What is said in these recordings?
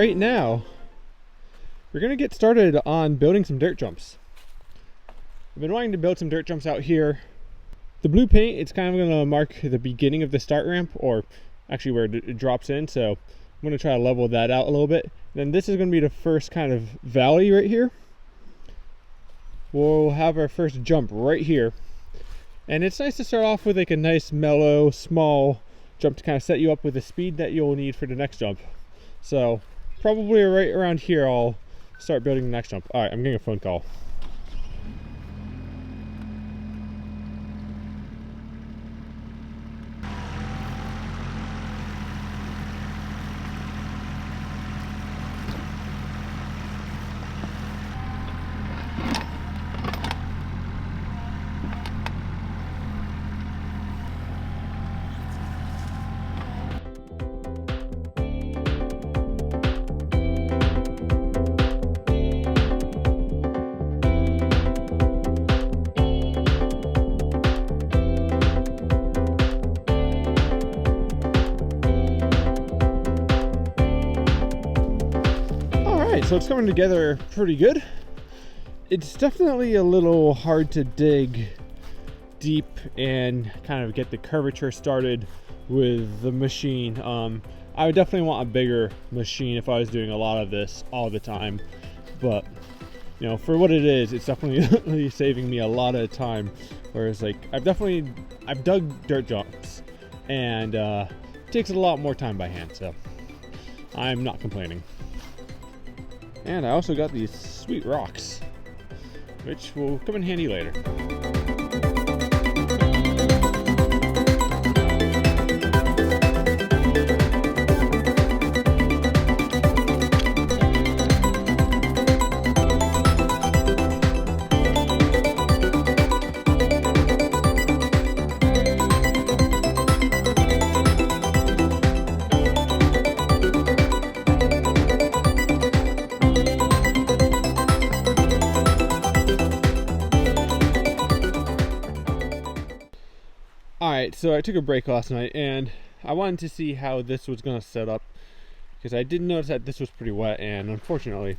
right now we're gonna get started on building some dirt jumps. I've been wanting to build some dirt jumps out here. The blue paint, it's kind of gonna mark the beginning of the start ramp, or actually where it drops in, so I'm gonna try to level that out a little bit. Then this is gonna be the first kind of valley right here. We'll have our first jump right here. And it's nice to start off with like a nice mellow, small jump to kind of set you up with the speed that you'll need for the next jump. So probably right around here I'll start building the next jump. All right, I'm getting a phone call. So it's coming together pretty good. It's definitely a little hard to dig deep and kind of get the curvature started with the machine. I would definitely want a bigger machine if I was doing a lot of this all the time, but you know, for what it is, it's definitely saving me a lot of time. Whereas like I've dug dirt jumps, and it takes a lot more time by hand, so I'm not complaining. And I also got these sweet rocks, which will come in handy later. Alright, so I took a break last night and I wanted to see how this was going to set up, because I did notice that this was pretty wet, and unfortunately,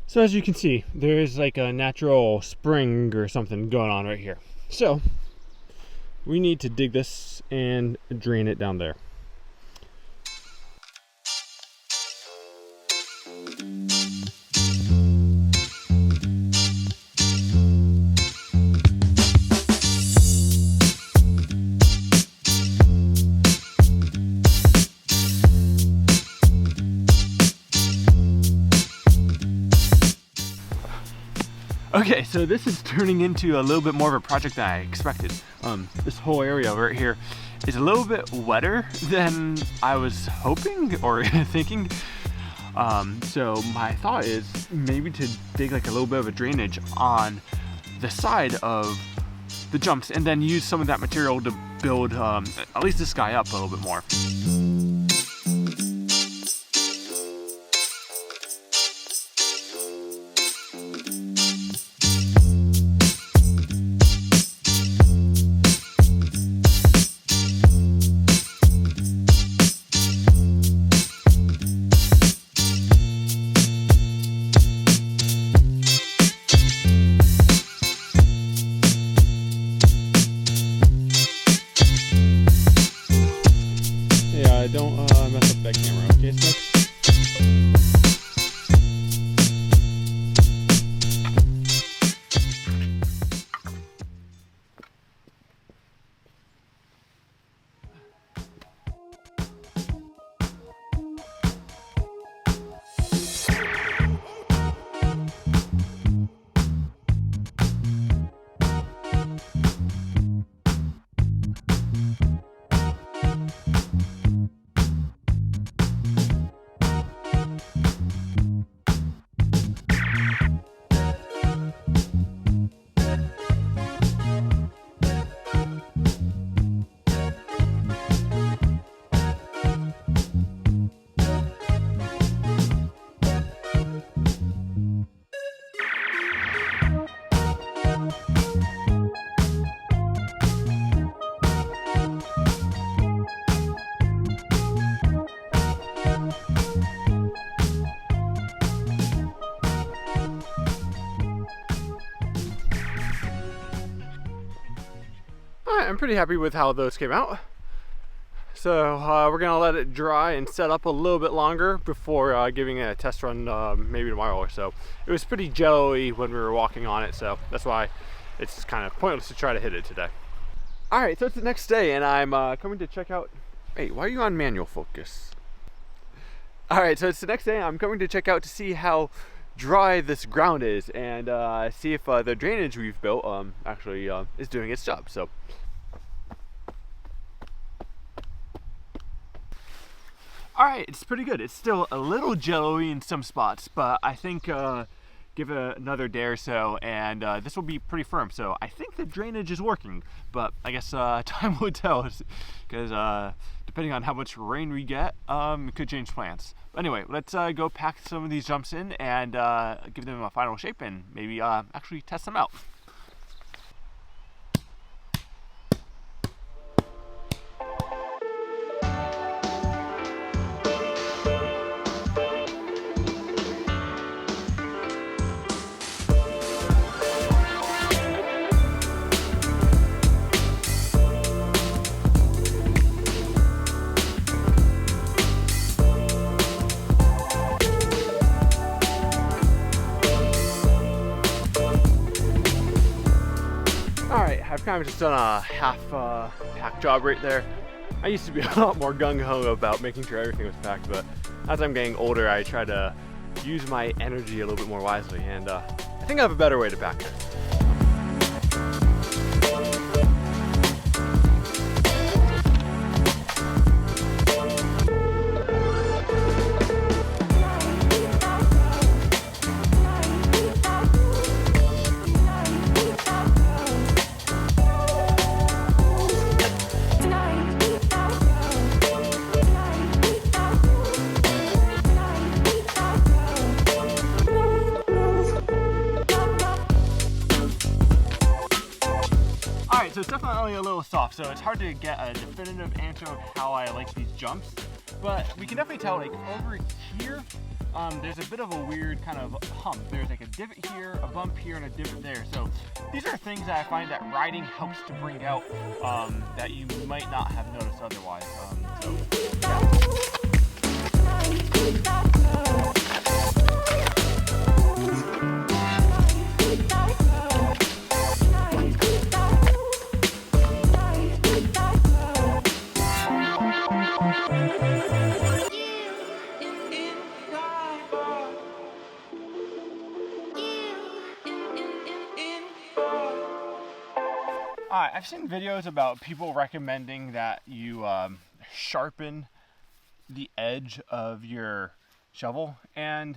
So as you can see, there's like a natural spring or something going on right here. So we need to dig this and drain it down there. Okay, so this is turning into a little bit more of a project than I expected. This whole area right here is a little bit wetter than I was hoping or thinking. So my thought is maybe to dig like a little bit of a drainage on the side of the jumps, and then use some of that material to build at least this guy up a little bit more. Don't mess up that camera, okay, Smokes? I'm pretty happy with how those came out. So we're gonna let it dry and set up a little bit longer before giving it a test run maybe tomorrow or so. It was pretty jelly when we were walking on it, so that's why it's kind of pointless to try to hit it today. All right, so it's the next day and I'm coming to check out, hey, why are you on manual focus? All right, so it's the next day. I'm coming to check out to see how dry this ground is and see if the drainage we've built actually is doing its job. So all right, it's pretty good. It's still a little jello-y in some spots, but I think give it another day or so and this will be pretty firm. So I think the drainage is working, but I guess time will tell, because depending on how much rain we get, it could change plans. But anyway, let's go pack some of these jumps in and give them a final shape and maybe actually test them out. I've kind of just done a half pack job right there. I used to be a lot more gung-ho about making sure everything was packed, but as I'm getting older, I try to use my energy a little bit more wisely, and I think I have a better way to pack this. So it's definitely a little soft, so it's hard to get a definitive answer of how I like these jumps, but we can definitely tell, like over here, there's a bit of a weird kind of hump. There's like a divot here, a bump here, and a divot there. So these are things that I find that riding helps to bring out that you might not have noticed otherwise. I've seen videos about people recommending that you sharpen the edge of your shovel, and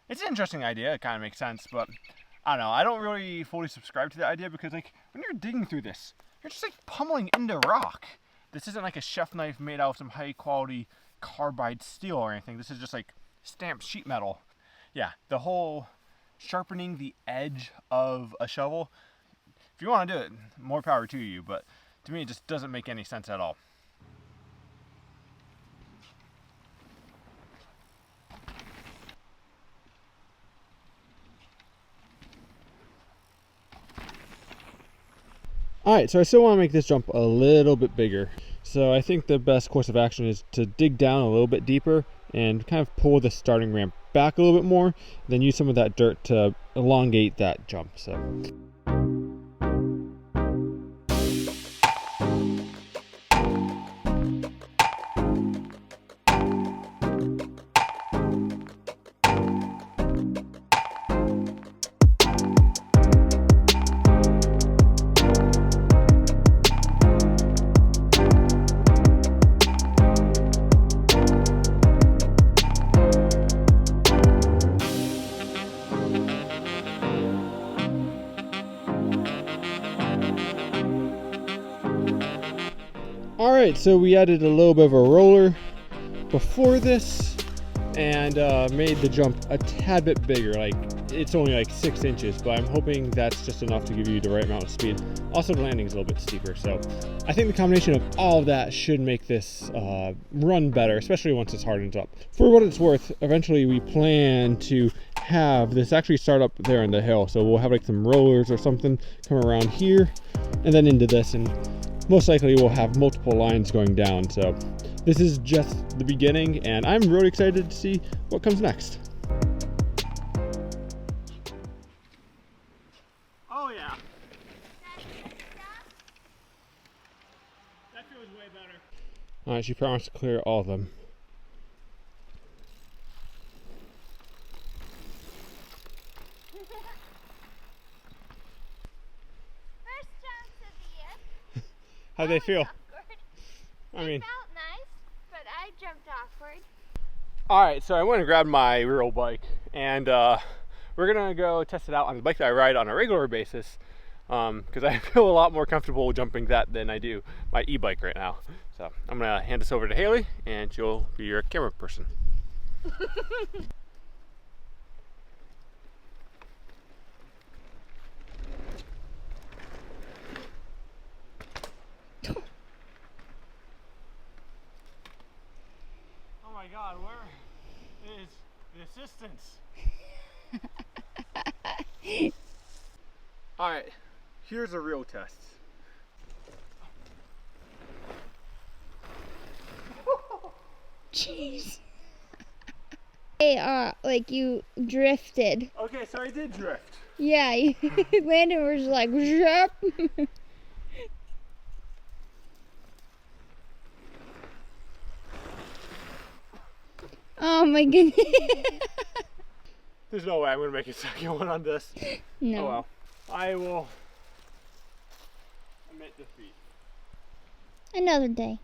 it's an interesting idea. It kind of makes sense, but I don't know. I don't really fully subscribe to the idea because, like, when you're digging through this, you're just like pummeling into rock. This isn't like a chef knife made out of some high quality carbide steel or anything. This is just like stamped sheet metal. Yeah, the whole sharpening the edge of a shovel, if you want to do it, more power to you, but to me it just doesn't make any sense at all. Alright, so I still want to make this jump a little bit bigger. So I think the best course of action is to dig down a little bit deeper and kind of pull the starting ramp back a little bit more, then use some of that dirt to elongate that jump. So Alright, so we added a little bit of a roller before this and made the jump a tad bit bigger. Like, it's only like 6 inches, but I'm hoping that's just enough to give you the right amount of speed. Also, the landing is a little bit steeper, so I think the combination of all of that should make this run better, especially once it's hardened up. For what it's worth, eventually we plan to have this actually start up there in the hill, so we'll have like some rollers or something come around here and then into this, and most likely we'll have multiple lines going down. So this is just the beginning, and I'm really excited to see what comes next. Oh yeah. That feels way better. Alright, she promised to clear all of them. First jumps of the year. How'd they feel? Awkward. I mean, It felt nice, but I jumped awkward. alright, so I went and grabbed my real bike, and we're gonna go test it out on the bike that I ride on a regular basis, because I feel a lot more comfortable jumping that than I do my e-bike right now. So I'm gonna hand this over to Haley, and she'll be your camera person. Oh my God, where is the assistance? All right, here's a real test. Jeez. Hey, like you drifted. Okay, so I did drift. Yeah, you landed was like, zhup. Oh my goodness. There's no way I'm gonna make a second one on this. No. Oh well. I will admit defeat. Another day.